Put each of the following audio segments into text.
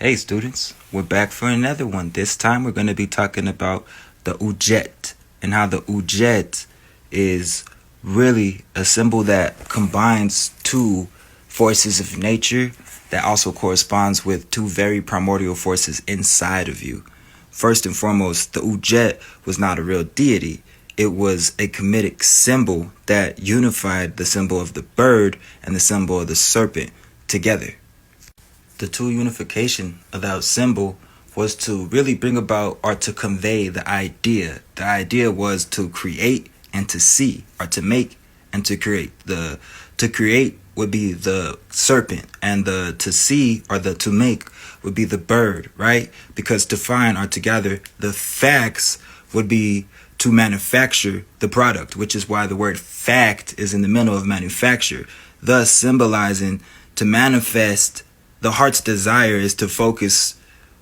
Hey students, we're back for another one. This time we're going to be talking about the UDJET and how the UDJET is really a symbol that combines two forces of nature that also corresponds with two very primordial forces inside of you. First and foremost, the UDJET was not a real deity. It was a Kemetic symbol that unified the symbol of the bird and the symbol of the serpent together. The two unification of that symbol was to really bring about or to convey the idea. The idea was to create and to see, or to make and to create. The to create would be the serpent, and the to see or the to make would be the bird, right? Because to find or to gather the facts would be to manufacture the product, which is why the word fact is in the middle of manufacture, thus symbolizing to manifest. The heart's desire is to focus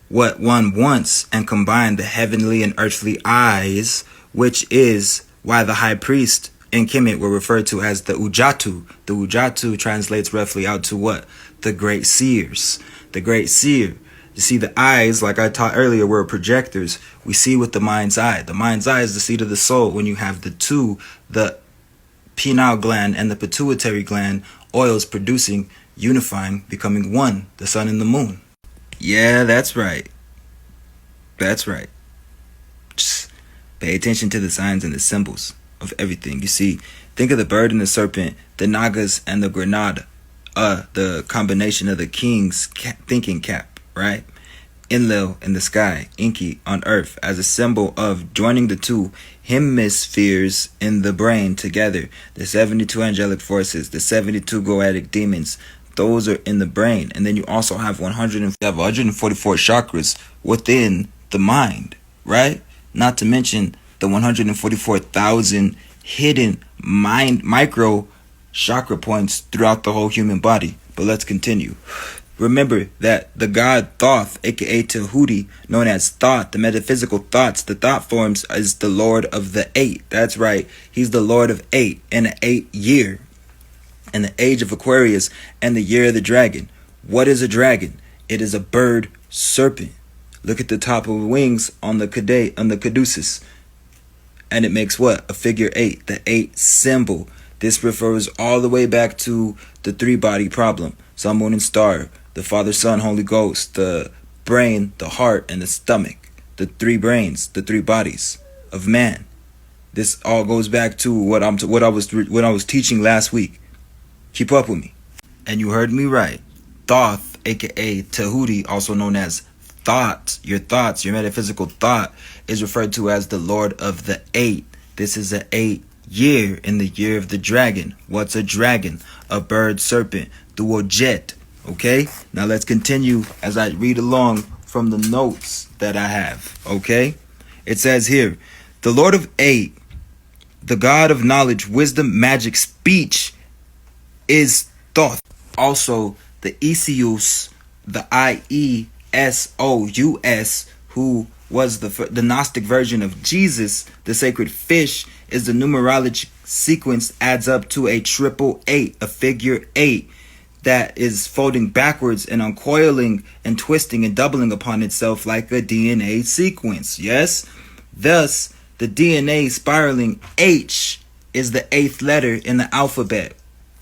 what one wants and combine the heavenly and earthly eyes, which is why the high priest in Kemet were referred to as the uija-tou. The uija-tou translates roughly out to what? The great seers. The great seer. You see, the eyes, like I taught earlier, were projectors. We see with the mind's eye. The mind's eye is the seat of the soul. When you have the two, the pineal gland and the pituitary gland, oils producing, unifying, becoming one, the sun and the moon. Yeah, that's right. That's right. Just pay attention to the signs and the symbols of everything. You see, think of the bird and the serpent, the Nagas and the granada, the combination of the king's thinking cap, right? ENLIL in the sky, ENKI on earth, as a symbol of joining the two hemispheres in the brain together. The 72 angelic forces, the 72 goatic demons, those are in the brain. And then you also have 144 chakras within the mind, right? Not to mention the 144,000 hidden mind micro chakra points throughout the whole human body. But let's continue. Remember that the god Thoth, aka Tahuti, known as thought, the metaphysical thoughts, the thought forms, is the lord of the eight. That's right. He's the lord of eight in an 8 year. In the age of Aquarius and the year of the dragon. What is a dragon? It is a bird serpent. Look at the top of the wings on the caduceus. And it makes what? A figure 8, the 8 symbol. This refers all the way back to the three-body problem. Sun, moon, and star. The Father, Son, Holy Ghost. The brain, the heart, and the stomach. The three brains, the three bodies of man. This all goes back to what I was teaching last week. Keep up with me. And you heard me right. Thoth, aka Tahuti, also known as thoughts, your metaphysical thought, is referred to as the Lord of the 8. This is an 8 year in the year of the dragon. What's a dragon? A bird serpent, the UDJET. Okay? Now let's continue as I read along from the notes that I have. Okay? It says here, the Lord of 8, the God of knowledge, wisdom, magic, speech, is Thoth. Also, the Iseus, the Iesous, who was the Gnostic version of Jesus, the sacred fish, is the numerology sequence adds up to a 888, a figure 8 that is folding backwards and uncoiling and twisting and doubling upon itself like a DNA sequence. Yes? Thus, the DNA spiraling H is the 8th letter in the alphabet.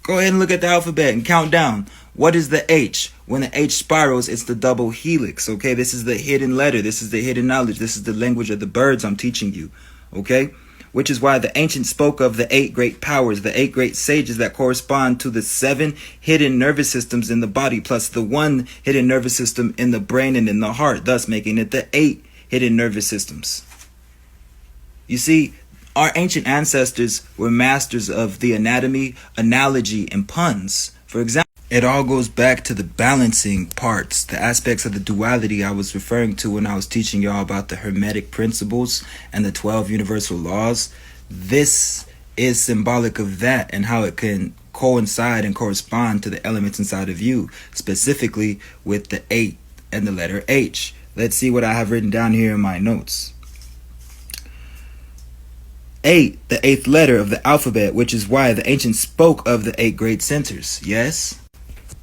Go ahead and look at the alphabet and count down. What is the H? When the H spirals, it's the double helix. Okay, this is the hidden letter. This is the hidden knowledge. This is the language of the birds I'm teaching you. Okay, which is why the ancients spoke of the 8 great powers, the 8 great sages that correspond to the 7 hidden nervous systems in the body, plus the 1 hidden nervous system in the brain and in the heart, thus making it the 8 hidden nervous systems. You see, our ancient ancestors were masters of the anatomy, analogy, and puns. For example, it all goes back to the balancing parts, the aspects of the duality I was referring to when I was teaching y'all about the Hermetic principles and the 12 universal laws. This is symbolic of that and how it can coincide and correspond to the elements inside of you, specifically with the 8 and the letter H. Let's see what I have written down here in my notes. 8, the 8th letter of the alphabet, which is why the ancients spoke of the 8 great centers. Yes?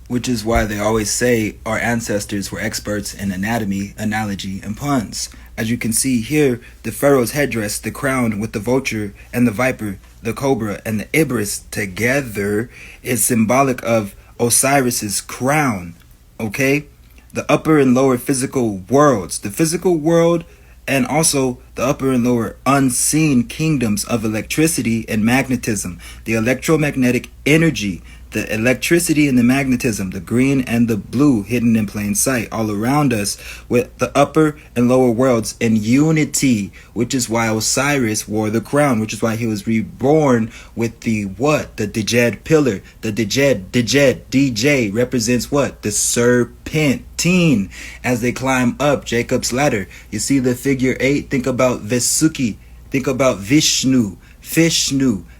which is why they always say our ancestors were experts in anatomy, analogy, and puns. As you can see here, the pharaoh's headdress, the crown with the vulture and the viper, the cobra and the ibis together is symbolic of Osiris's crown, okay? The upper and lower physical worlds, the physical world, and also the upper and lower unseen kingdoms of electricity and magnetism, the electromagnetic energy, the electricity and the magnetism, the green and the blue hidden in plain sight all around us, with the upper and lower worlds in unity, which is why Osiris wore the crown, which is why he was reborn with the what? The DJET pillar. The DJET, DJ represents what? The serpentine as they climb up Jacob's ladder. You see the figure 8? Think about Vesuki. Think about Vishnu.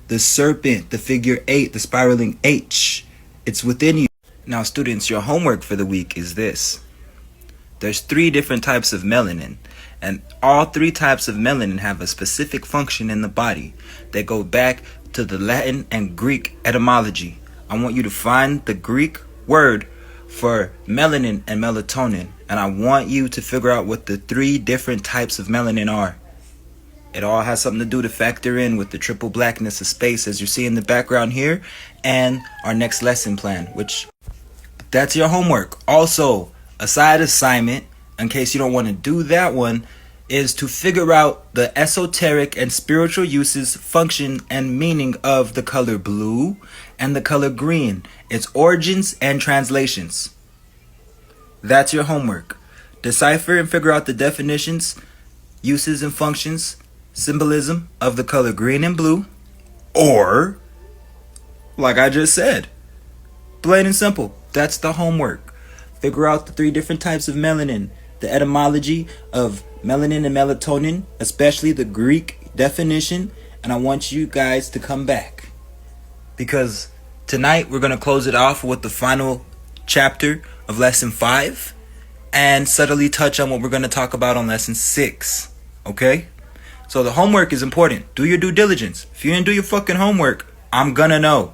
The serpent, the figure 8, the spiraling H. It's within you. Now, students, your homework for the week is this. There's 3 different types of melanin, and all 3 types of melanin have a specific function in the body. They go back to the Latin and Greek etymology. I want you to find the Greek word for melanin and melatonin, and I want you to figure out what the 3 different types of melanin are. It all has something to do to factor in with the triple blackness of space, as you see in the background here, and our next lesson plan, which that's your homework. Also, a side assignment, in case you don't want to do that one, is to figure out the esoteric and spiritual uses, function, and meaning of the color blue and the color green, its origins and translations. That's your homework. Decipher and figure out the definitions, uses, and functions, symbolism of the color green and blue, or, like I just said, plain and simple, that's the homework. Figure out the 3 different types of melanin, the etymology of melanin and melatonin, especially the Greek definition, and I want you guys to come back, because tonight we're going to close it off with the final chapter of lesson 5 and subtly touch on what we're going to talk about on lesson 6, okay? So the homework is important. Do your due diligence. If you didn't do your fucking homework, I'm gonna know.